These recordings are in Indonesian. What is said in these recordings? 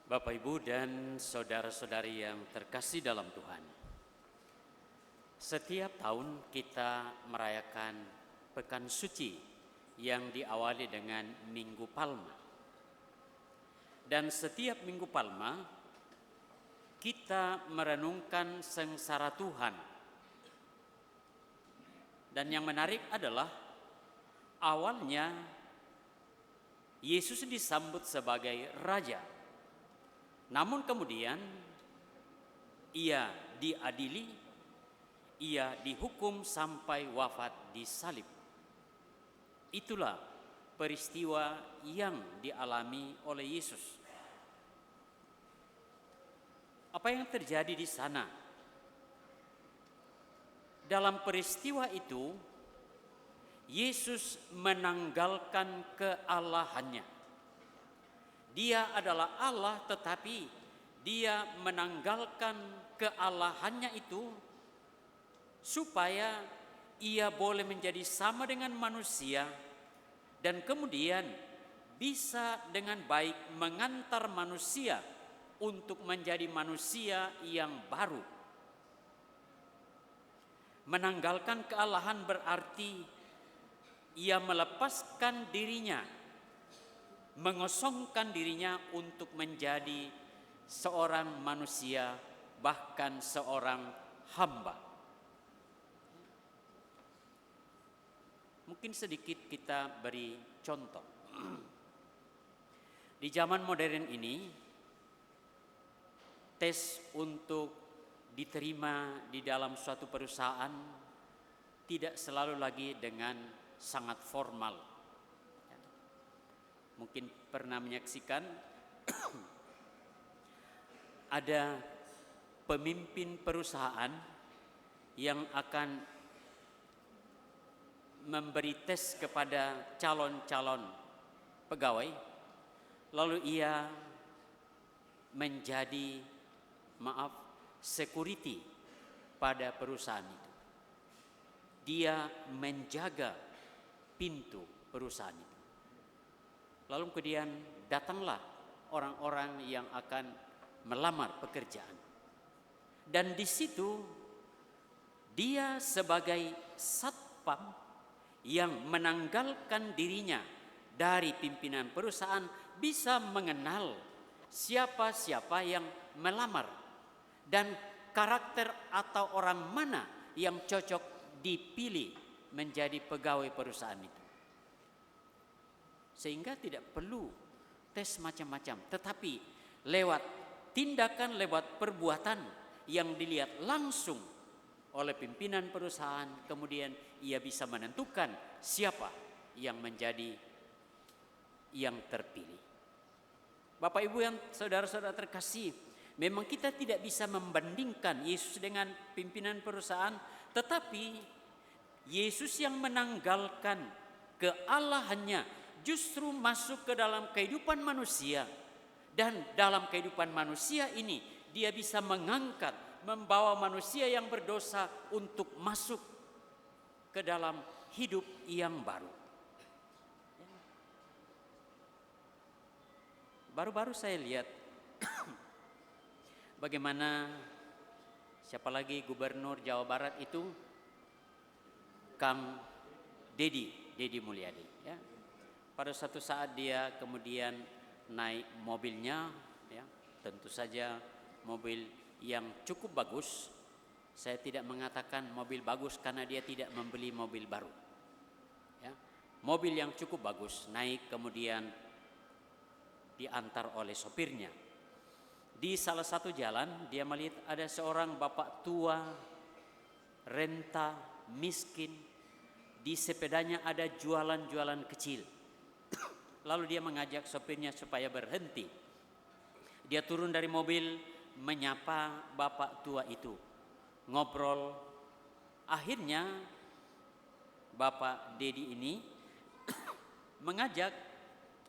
Bapak, Ibu, dan saudara-saudari yang terkasih dalam Tuhan. Setiap tahun kita merayakan Pekan Suci yang diawali dengan Minggu Palma. Dan setiap Minggu Palma kita merenungkan sengsara Tuhan. Dan yang menarik adalah awalnya Yesus disambut sebagai Raja. Namun kemudian ia diadili, ia dihukum sampai wafat di salib. Itulah peristiwa yang dialami oleh Yesus. Apa yang terjadi di sana? Dalam peristiwa itu, Yesus menanggalkan kealahannya. Dia adalah Allah, tetapi dia menanggalkan kealahannya itu supaya ia boleh menjadi sama dengan manusia dan kemudian bisa dengan baik mengantar manusia untuk menjadi manusia yang baru. Menanggalkan kealahan berarti ia melepaskan dirinya, mengosongkan dirinya untuk menjadi seorang manusia, bahkan seorang hamba. Mungkin sedikit kita beri contoh. Di zaman modern ini, tes untuk diterima di dalam suatu perusahaan tidak selalu lagi dengan sangat formal. Mungkin pernah menyaksikan ada pemimpin perusahaan yang akan memberi tes kepada calon-calon pegawai, lalu ia menjadi security pada perusahaan itu. Dia menjaga pintu perusahaan itu. Lalu kemudian datanglah orang-orang yang akan melamar pekerjaan. Dan di situ dia sebagai satpam yang menanggalkan dirinya dari pimpinan perusahaan bisa mengenal siapa-siapa yang melamar dan karakter atau orang mana yang cocok dipilih menjadi pegawai perusahaan itu. Sehingga tidak perlu tes macam-macam, tetapi lewat tindakan, lewat perbuatan yang dilihat langsung oleh pimpinan perusahaan, kemudian ia bisa menentukan siapa yang menjadi yang terpilih. Bapak, Ibu, yang saudara-saudara terkasih, memang kita tidak bisa membandingkan Yesus dengan pimpinan perusahaan, tetapi Yesus yang menanggalkan kealahannya justru masuk ke dalam kehidupan manusia. Dan dalam kehidupan manusia ini dia bisa mengangkat, membawa manusia yang berdosa untuk masuk ke dalam hidup yang baru. Baru-baru saya lihat bagaimana siapa lagi gubernur Jawa Barat itu, Kang Deddy Mulyadi, ya. Pada suatu saat dia kemudian naik mobilnya, ya, tentu saja mobil yang cukup bagus. Saya tidak mengatakan mobil bagus karena dia tidak membeli mobil baru, ya. Mobil yang cukup bagus, naik kemudian diantar oleh sopirnya. Di salah satu jalan dia melihat ada seorang bapak tua, renta, miskin. Di sepedanya ada jualan-jualan kecil. Lalu dia mengajak sopirnya supaya berhenti. Dia turun dari mobil, menyapa bapak tua itu, ngobrol. Akhirnya Bapak Dedi ini mengajak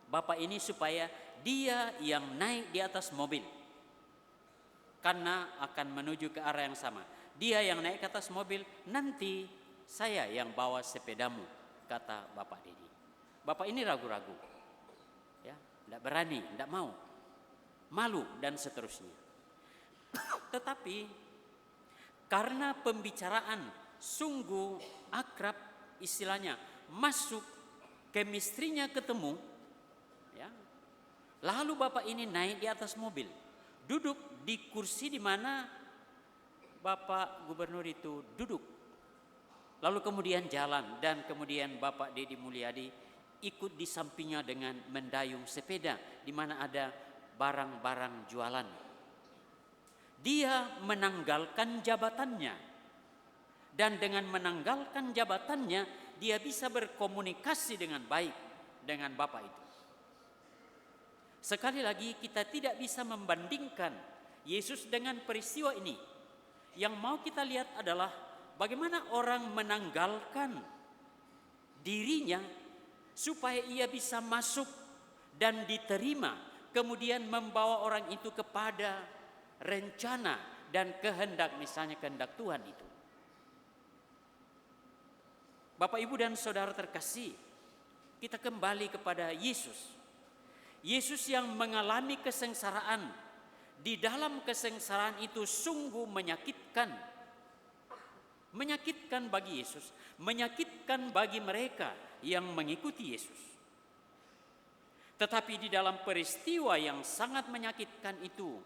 bapak ini supaya dia yang naik di atas mobil, karena akan menuju ke arah yang sama. Dia yang naik ke atas mobil, nanti saya yang bawa sepedamu, kata Bapak Dedi. Bapak ini ragu-ragu, ya, tidak berani, tidak mau. malu dan seterusnya. Tetapi karena pembicaraan sungguh akrab, istilahnya masuk, chemistry-nya ketemu, ya. Lalu bapak ini naik di atas mobil, duduk di kursi di mana bapak gubernur itu duduk. Lalu kemudian jalan, dan kemudian bapak Deddy Mulyadi ikut di sampingnya dengan mendayung sepeda di mana ada barang-barang jualan. Dia menanggalkan jabatannya, dan dengan menanggalkan jabatannya dia bisa berkomunikasi dengan baik dengan bapak itu. Sekali lagi, kita tidak bisa membandingkan Yesus dengan peristiwa ini. Yang mau kita lihat adalah bagaimana orang menanggalkan dirinya supaya ia bisa masuk dan diterima, kemudian membawa orang itu kepada rencana dan kehendak, misalnya kehendak Tuhan itu. Bapak, Ibu, dan saudara terkasih, kita kembali kepada Yesus. Yesus yang mengalami kesengsaraan. Di dalam kesengsaraan itu sungguh menyakitkan. Menyakitkan bagi Yesus, menyakitkan bagi mereka yang mengikuti Yesus. Tetapi di dalam peristiwa yang sangat menyakitkan itu,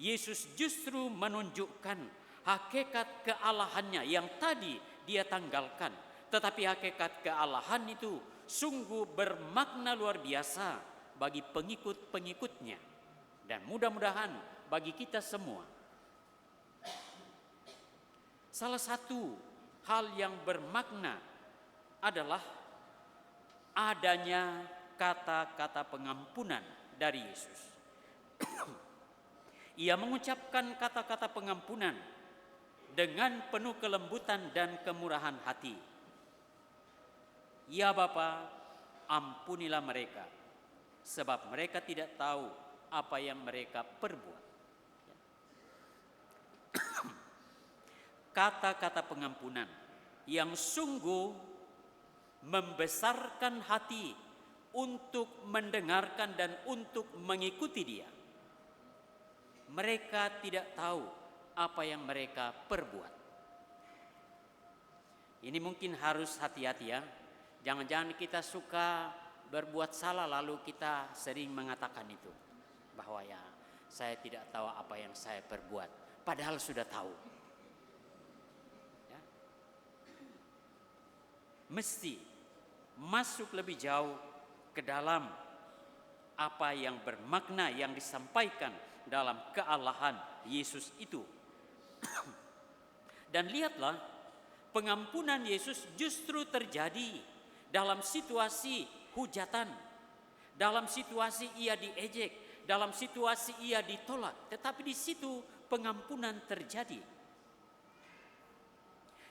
Yesus justru menunjukkan hakikat kealahannya yang tadi dia tanggalkan. Tetapi hakikat kealahan itu sungguh bermakna luar biasa bagi pengikut-pengikutnya, dan mudah-mudahan bagi kita semua. Salah satu hal yang bermakna adalah adanya kata-kata pengampunan dari Yesus. Ia mengucapkan kata-kata pengampunan dengan penuh kelembutan dan kemurahan hati. Ya Bapa, ampunilah mereka, sebab mereka tidak tahu apa yang mereka perbuat. Kata-kata pengampunan yang sungguh membesarkan hati untuk mendengarkan dan untuk mengikuti Dia. Mereka tidak tahu apa yang mereka perbuat. Ini mungkin harus hati-hati ya. Jangan-jangan kita suka berbuat salah lalu kita sering mengatakan itu, bahwa ya saya tidak tahu apa yang saya perbuat, padahal sudah tahu. Ya. Mesti masuk lebih jauh ke dalam apa yang bermakna yang disampaikan dalam kealahan Yesus itu. Dan lihatlah, pengampunan Yesus justru terjadi dalam situasi hujatan, dalam situasi ia diejek, dalam situasi ia ditolak, tetapi di situ pengampunan terjadi.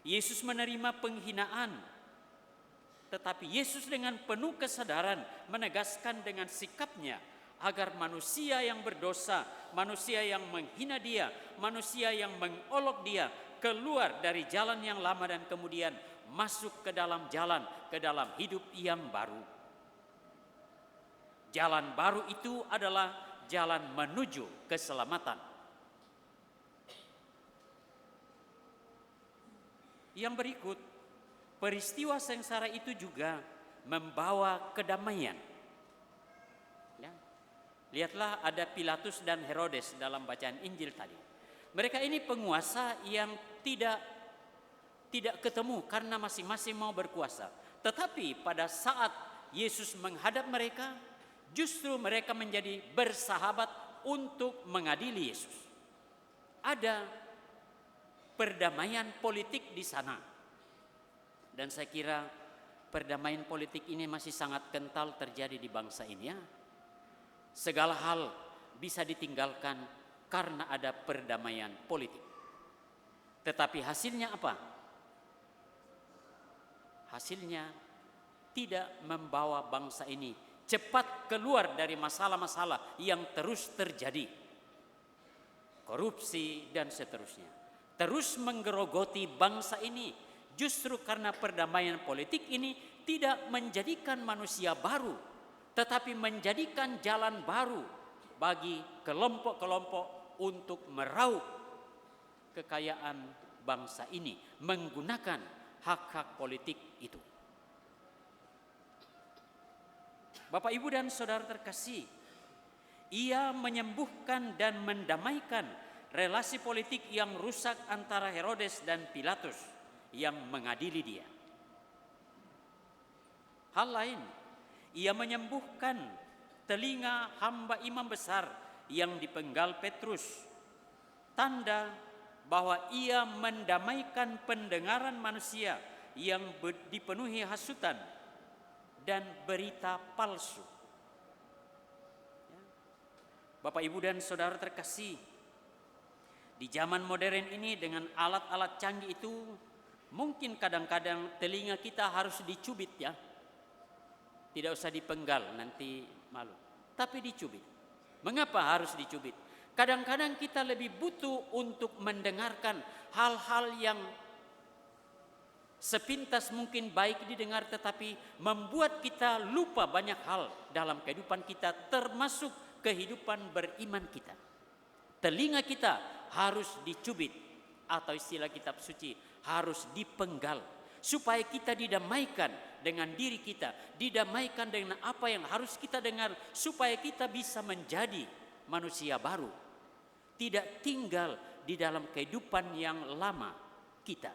Yesus menerima penghinaan, tetapi Yesus dengan penuh kesadaran menegaskan dengan sikapnya agar manusia yang berdosa, manusia yang menghina Dia, manusia yang mengolok Dia keluar dari jalan yang lama dan kemudian masuk ke dalam hidup yang baru. Jalan baru itu adalah jalan menuju keselamatan. Yang berikut, peristiwa sengsara itu juga membawa kedamaian. Ya. Lihatlah, ada Pilatus dan Herodes dalam bacaan Injil tadi. Mereka ini penguasa yang tidak ketemu karena masing-masing mau berkuasa. Tetapi pada saat Yesus menghadap mereka, justru mereka menjadi bersahabat untuk mengadili Yesus. Ada perdamaian politik di sana. Dan saya kira perdamaian politik ini masih sangat kental terjadi di bangsa ini ya. Segala hal bisa ditinggalkan karena ada perdamaian politik. Tetapi hasilnya apa? Hasilnya tidak membawa bangsa ini cepat keluar dari masalah-masalah yang terus terjadi. Korupsi dan seterusnya. Terus menggerogoti bangsa ini justru karena perdamaian politik ini tidak menjadikan manusia baru, tetapi menjadikan jalan baru bagi kelompok-kelompok untuk meraup kekayaan bangsa ini menggunakan hak-hak politik itu. Bapak, Ibu, dan saudara terkasih, ia menyembuhkan dan mendamaikan relasi politik yang rusak antara Herodes dan Pilatus yang mengadili dia. Hal lain, ia menyembuhkan telinga hamba imam besar yang dipenggal Petrus, tanda bahwa ia mendamaikan pendengaran manusia yang dipenuhi hasutan dan berita palsu. Bapak, Ibu, dan saudara terkasih, di zaman modern ini dengan alat-alat canggih itu, mungkin kadang-kadang telinga kita harus dicubit ya. Tidak usah dipenggal, nanti malu. Tapi dicubit. Mengapa harus dicubit? Kadang-kadang kita lebih butuh untuk mendengarkan hal-hal yang sepintas mungkin baik didengar, tetapi membuat kita lupa banyak hal dalam kehidupan kita, termasuk kehidupan beriman kita. Telinga kita harus dicubit, atau istilah kitab suci harus dipenggal, supaya kita didamaikan dengan diri kita, didamaikan dengan apa yang harus kita dengar, supaya kita bisa menjadi manusia baru, tidak tinggal di dalam kehidupan yang lama kita.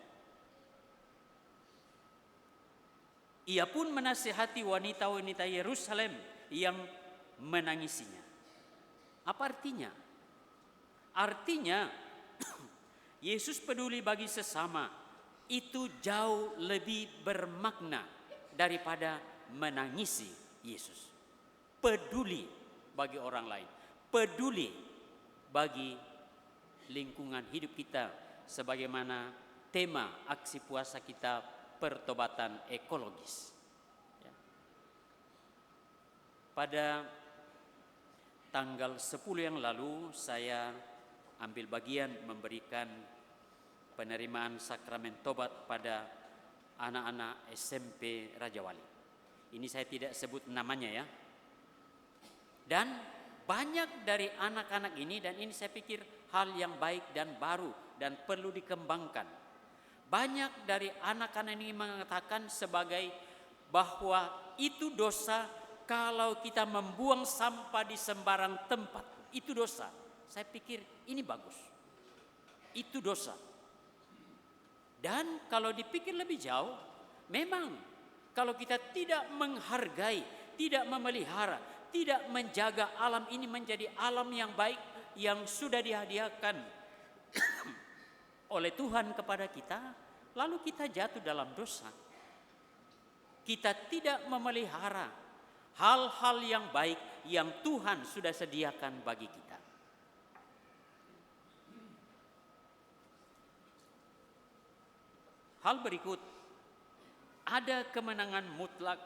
Ia pun menasihati wanita-wanita Yerusalem yang menangisinya. Apa artinya? Artinya Yesus peduli bagi sesama itu jauh lebih bermakna daripada menangisi Yesus. Peduli bagi orang lain, peduli bagi lingkungan hidup kita, sebagaimana tema aksi puasa kita, pertobatan ekologis. Pada tanggal 10 yang lalu saya ambil bagian memberikan penerimaan sakramen tobat pada anak-anak SMP Raja Wali. Ini saya tidak sebut namanya ya. Dan banyak dari anak-anak ini, dan ini saya pikir hal yang baik dan baru dan perlu dikembangkan. Banyak dari anak-anak ini mengatakan sebagai bahwa itu dosa kalau kita membuang sampah di sembarang tempat. Itu dosa. Saya pikir ini bagus. Itu dosa. Dan kalau dipikir lebih jauh, memang kalau kita tidak menghargai, tidak memelihara, tidak menjaga alam ini menjadi alam yang baik yang sudah dihadiahkan oleh Tuhan kepada kita, lalu kita jatuh dalam dosa. Kita tidak memelihara hal-hal yang baik yang Tuhan sudah sediakan bagi kita. Hal berikut, ada kemenangan mutlak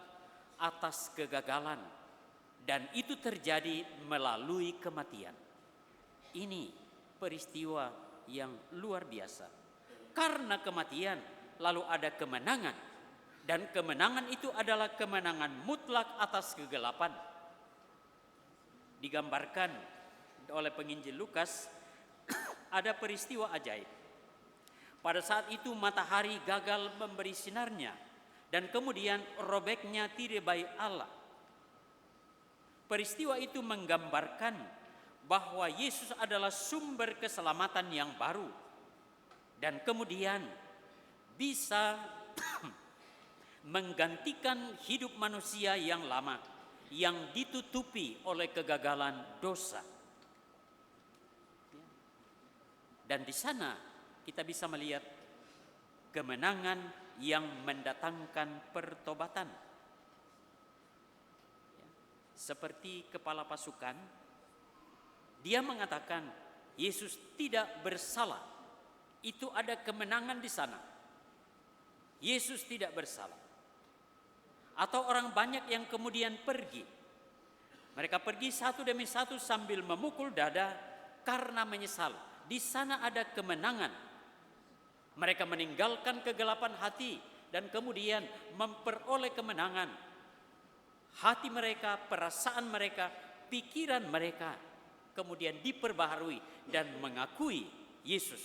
atas kegagalan, dan itu terjadi melalui kematian. Ini peristiwa yang luar biasa. Karena kematian, lalu ada kemenangan, dan kemenangan itu adalah kemenangan mutlak atas kegelapan. Digambarkan oleh penginjil Lukas, ada peristiwa ajaib. Pada saat itu matahari gagal memberi sinarnya, dan kemudian robeknya tirai Allah. Peristiwa itu menggambarkan bahwa Yesus adalah sumber keselamatan yang baru, dan kemudian bisa menggantikan hidup manusia yang lama yang ditutupi oleh kegagalan dosa. Dan di sana kita bisa melihat kemenangan yang mendatangkan pertobatan. Seperti kepala pasukan, dia mengatakan Yesus tidak bersalah. Itu ada kemenangan di sana. Yesus tidak bersalah. Atau orang banyak yang kemudian pergi. Mereka pergi satu demi satu sambil memukul dada karena menyesal. Di sana ada kemenangan. Mereka meninggalkan kegelapan hati dan kemudian memperoleh kemenangan. Hati mereka, perasaan mereka, pikiran mereka kemudian diperbaharui dan mengakui Yesus.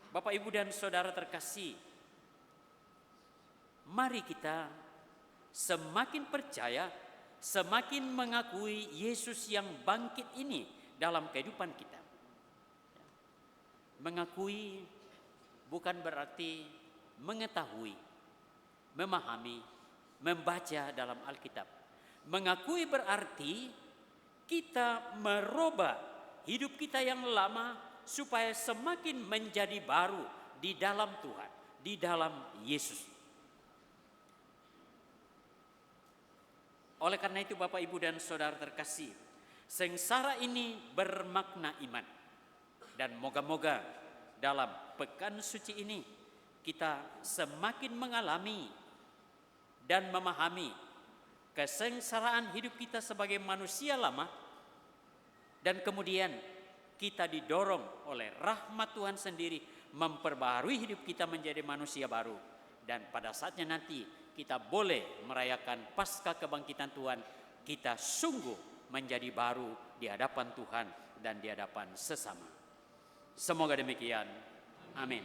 Bapak, Ibu, dan Saudara terkasih, mari kita semakin percaya, semakin mengakui Yesus yang bangkit ini dalam kehidupan kita. Mengakui bukan berarti mengetahui, memahami, membaca dalam Alkitab. Mengakui berarti kita merubah hidup kita yang lama supaya semakin menjadi baru di dalam Tuhan, di dalam Yesus. Oleh karena itu Bapak, Ibu, dan Saudara terkasih, sengsara ini bermakna iman. Dan moga-moga dalam pekan suci ini kita semakin mengalami dan memahami kesengsaraan hidup kita sebagai manusia lama, dan kemudian kita didorong oleh rahmat Tuhan sendiri memperbaharui hidup kita menjadi manusia baru. Dan pada saatnya nanti kita boleh merayakan Paskah kebangkitan Tuhan, kita sungguh menjadi baru di hadapan Tuhan dan di hadapan sesama. Semoga demikian. Amin.